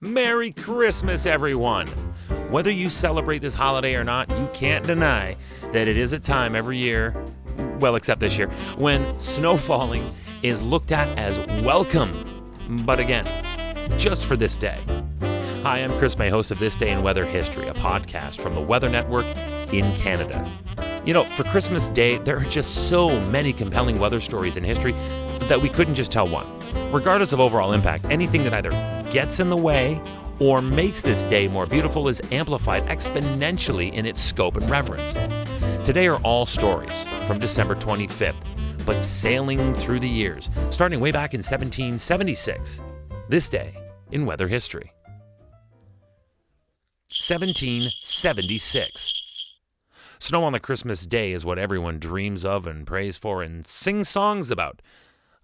Merry Christmas, everyone! Whether you celebrate this holiday or not, you can't deny that it is a time every year, well, except this year, when snow falling is looked at as welcome. But again, just for this day. Hi, I'm Chris May, host of This Day in Weather History, a podcast from the Weather Network in Canada. You know, for Christmas Day, there are just so many compelling weather stories in history that we couldn't just tell one. Regardless of overall impact, anything that either gets in the way or makes this day more beautiful is amplified exponentially in its scope and reverence. Today are all stories from December 25th, but sailing through the years, starting way back in 1776. This day in weather history. 1776. Snow on the Christmas day is what everyone dreams of and prays for and sings songs about.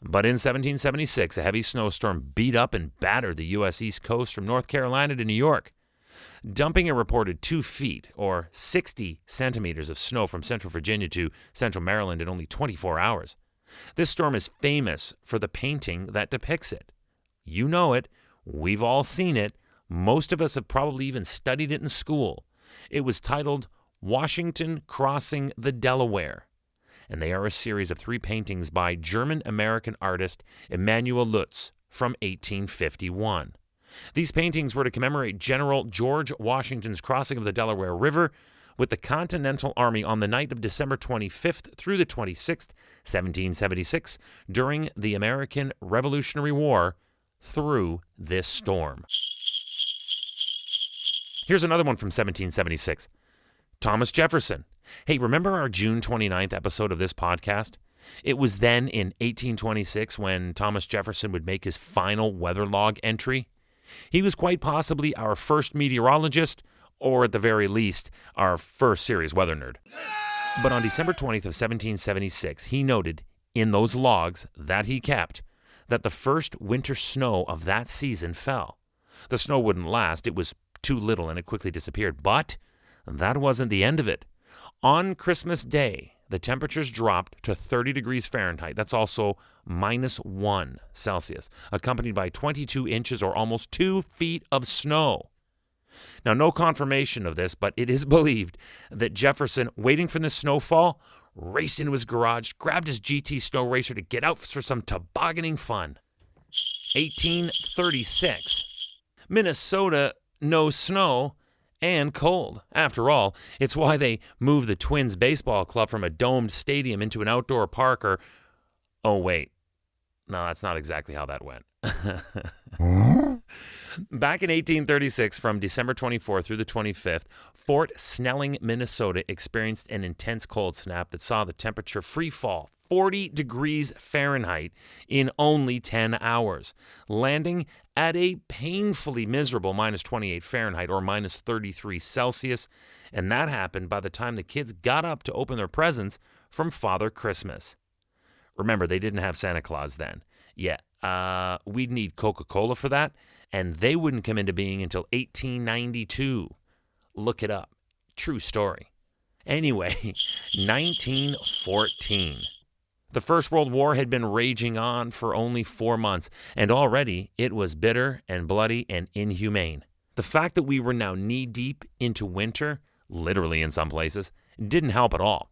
But in 1776, a heavy snowstorm beat up and battered the U.S. East Coast from North Carolina to New York, dumping a reported 2 feet or 60 centimeters of snow from central Virginia to central Maryland in only 24 hours. This storm is famous for the painting that depicts it. You know it. We've all seen it. Most of us have probably even studied it in school. It was titled Washington Crossing the Delaware, and they are a series of 3 paintings by German-American artist Emanuel Lutz from 1851. These paintings were to commemorate General George Washington's crossing of the Delaware River with the Continental Army on the night of December 25th through the 26th, 1776, during the American Revolutionary War through this storm. Here's another one from 1776. Thomas Jefferson. Hey, remember our June 29th episode of this podcast? It was then in 1826 when Thomas Jefferson would make his final weather log entry. He was quite possibly our first meteorologist, or at the very least, our first serious weather nerd. But on December 20th of 1776, he noted in those logs that he kept that the first winter snow of that season fell. The snow wouldn't last. It was too little and it quickly disappeared. But that wasn't the end of it. On Christmas Day, the temperatures dropped to 30 degrees Fahrenheit. That's also -1 Celsius, accompanied by 22 inches or almost 2 feet of snow. Now, no confirmation of this, but it is believed that Jefferson, waiting for the snowfall, raced into his garage, grabbed his GT Snow Racer to get out for some tobogganing fun. 1836. Minnesota, no snow and cold. After all, it's why they moved the Twins baseball club from a domed stadium into an outdoor park or... Oh, wait. No, that's not exactly how that went. Back in 1836, from December 24th through the 25th, Fort Snelling, Minnesota experienced an intense cold snap that saw the temperature free fall 40 degrees Fahrenheit in only 10 hours, landing at a painfully miserable -28 Fahrenheit or -33 Celsius, and that happened by the time the kids got up to open their presents from Father Christmas. Remember, they didn't have Santa Claus then. Yeah, we'd need Coca-Cola for that, and they wouldn't come into being until 1892. Look it up. True story. Anyway, 1914. The First World War had been raging on for only 4 months, and already it was bitter and bloody and inhumane. The fact that we were now knee-deep into winter, literally in some places, didn't help at all.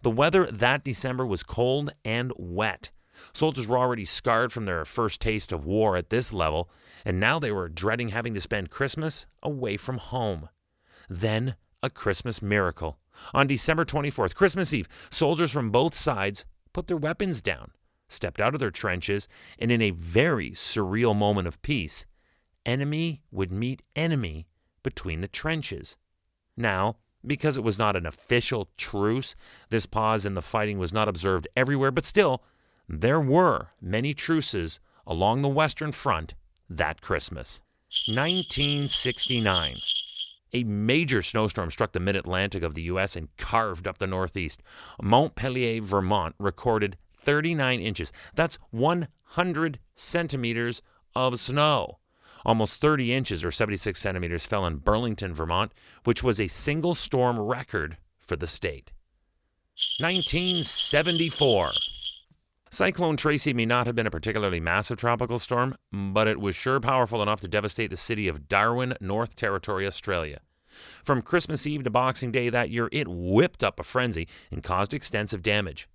The weather that December was cold and wet. Soldiers were already scarred from their first taste of war at this level, and now they were dreading having to spend Christmas away from home. Then, a Christmas miracle. On December 24th, Christmas Eve, soldiers from both sides put their weapons down, stepped out of their trenches, and in a very surreal moment of peace, enemy would meet enemy between the trenches. Now, because it was not an official truce, this pause in the fighting was not observed everywhere, but still, there were many truces along the Western Front that Christmas. 1969. A major snowstorm struck the mid-Atlantic of the U.S. and carved up the Northeast. Montpelier, Vermont, recorded 39 inches. That's 100 centimeters of snow. Almost 30 inches or 76 centimeters fell in Burlington, Vermont, which was a single storm record for the state. 1974. Cyclone Tracy may not have been a particularly massive tropical storm, but it was sure powerful enough to devastate the city of Darwin, North Territory, Australia. From Christmas Eve to Boxing Day that year, it whipped up a frenzy and caused extensive damage.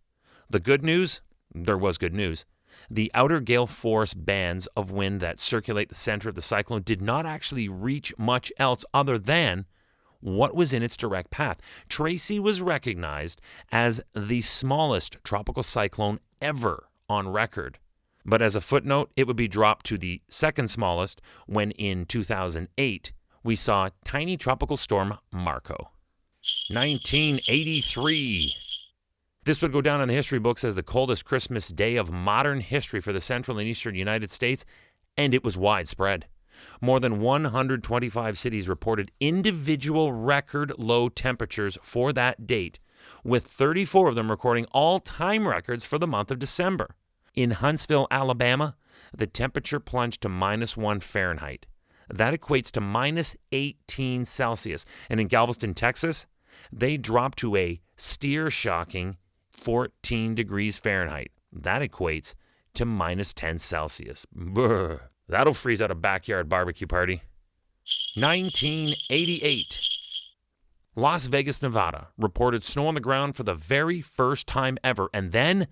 The good news? There was good news. The outer gale force bands of wind that circulate the center of the cyclone did not actually reach much else other than what was in its direct path. Tracy was recognized as the smallest tropical cyclone ever on record. But as a footnote, it would be dropped to the second smallest when in 2008 we saw tiny tropical storm Marco. 1983. This would go down in the history books as the coldest Christmas day of modern history for the central and eastern United States, and it was widespread. More than 125 cities reported individual record low temperatures for that date, with 34 of them recording all-time records for the month of December. In Huntsville, Alabama, the temperature plunged to -1 Fahrenheit. That equates to -18 Celsius. And in Galveston, Texas, they dropped to a steer-shocking 14 degrees Fahrenheit. That equates to -10 Celsius. Brr. That'll freeze out a backyard barbecue party. 1988. Las Vegas, Nevada reported snow on the ground for the very first time ever. And then,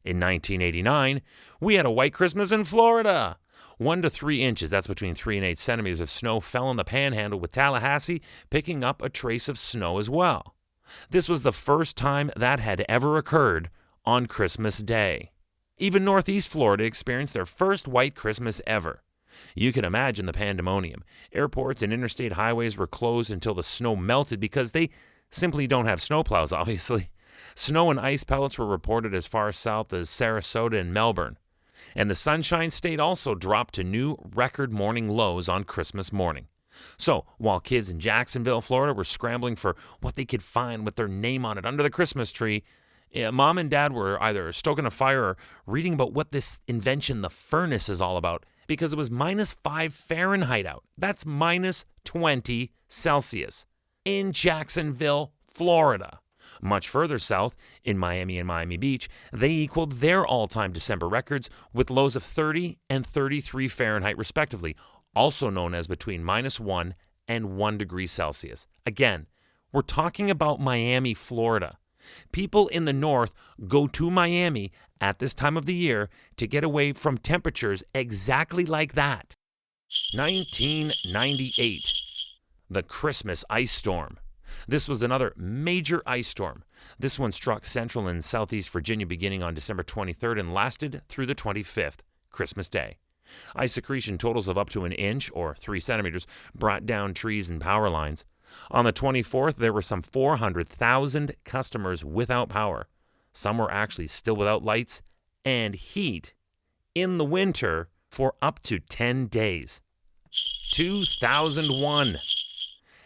in 1989, we had a white Christmas in Florida. 1 to 3 inches, that's between 3 and 8 centimeters of snow, fell in the Panhandle, with Tallahassee picking up a trace of snow as well. This was the first time that had ever occurred on Christmas Day. Even Northeast Florida experienced their first white Christmas ever. You can imagine the pandemonium. Airports and interstate highways were closed until the snow melted because they simply don't have snowplows, obviously. Snow and ice pellets were reported as far south as Sarasota and Melbourne. And the Sunshine State also dropped to new record morning lows on Christmas morning. So, while kids in Jacksonville, Florida were scrambling for what they could find with their name on it under the Christmas tree, Mom and Dad were either stoking a fire or reading about what this invention, the furnace, is all about, because it was -5 Fahrenheit out. That's -20 Celsius in Jacksonville, Florida. Much further south, in Miami and Miami Beach, they equaled their all-time December records with lows of 30 and 33 Fahrenheit respectively, also known as between -1 and 1 degree Celsius. Again, we're talking about Miami, Florida. People in the north go to Miami at this time of the year to get away from temperatures exactly like that. 1998. The Christmas ice storm. This was another major ice storm. This one struck central and southeast Virginia beginning on December 23rd and lasted through the 25th, Christmas Day. Ice accretion totals of up to 1 inch, or 3 centimeters, brought down trees and power lines. On the 24th, there were some 400,000 customers without power. Some were actually still without lights and heat in the winter for up to 10 days. 2001.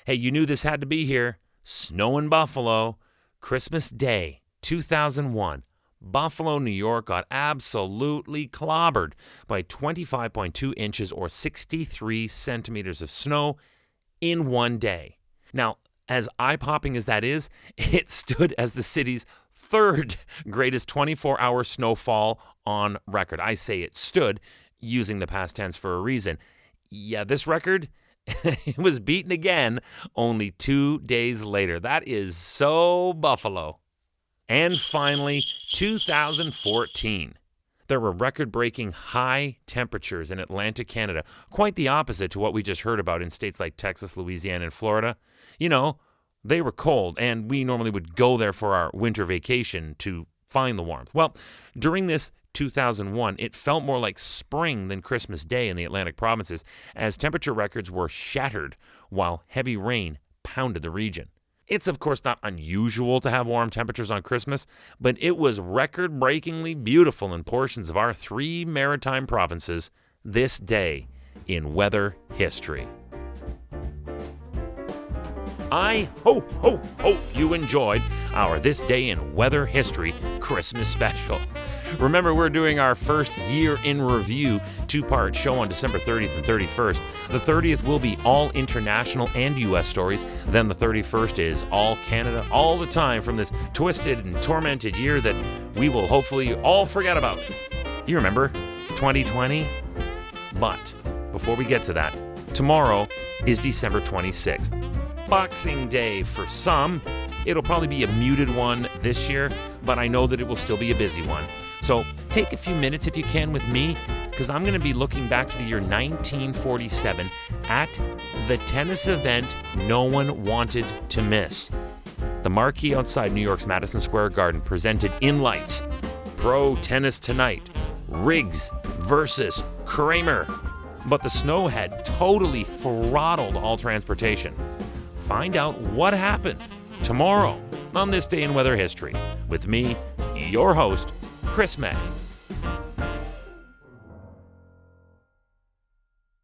Hey, you knew this had to be here. Snow in Buffalo. Christmas Day, 2001. Buffalo, New York got absolutely clobbered by 25.2 inches or 63 centimeters of snow in one day. Now, as eye-popping as that is, it stood as the city's third greatest 24-hour snowfall on record. I say it stood, using the past tense for a reason. Yeah, this record, it was beaten again only 2 days later. That is so Buffalo. And finally, 2014. There were record-breaking high temperatures in Atlantic Canada, quite the opposite to what we just heard about in states like Texas, Louisiana, and Florida. You know, they were cold, and we normally would go there for our winter vacation to find the warmth. Well, during this 2001, it felt more like spring than Christmas Day in the Atlantic provinces, as temperature records were shattered while heavy rain pounded the region. It's, of course, not unusual to have warm temperatures on Christmas, but it was record-breakingly beautiful in portions of our 3 maritime provinces this day in weather history. I hope you enjoyed our This Day in Weather History Christmas special. Remember, we're doing our first year in review 2-part show on December 30th and 31st. The 30th will be all international and U.S. stories. Then the 31st is all Canada, all the time from this twisted and tormented year that we will hopefully all forget about. You remember 2020? But before we get to that, tomorrow is December 26th. Boxing Day for some. It'll probably be a muted one this year, but I know that it will still be a busy one. So take a few minutes if you can with me, because I'm going to be looking back to the year 1947 at the tennis event no one wanted to miss. The marquee outside New York's Madison Square Garden presented in lights Pro Tennis Tonight, Riggs versus Kramer. But the snow had totally throttled all transportation. Find out what happened tomorrow on This Day in Weather History with me, your host, Chris May.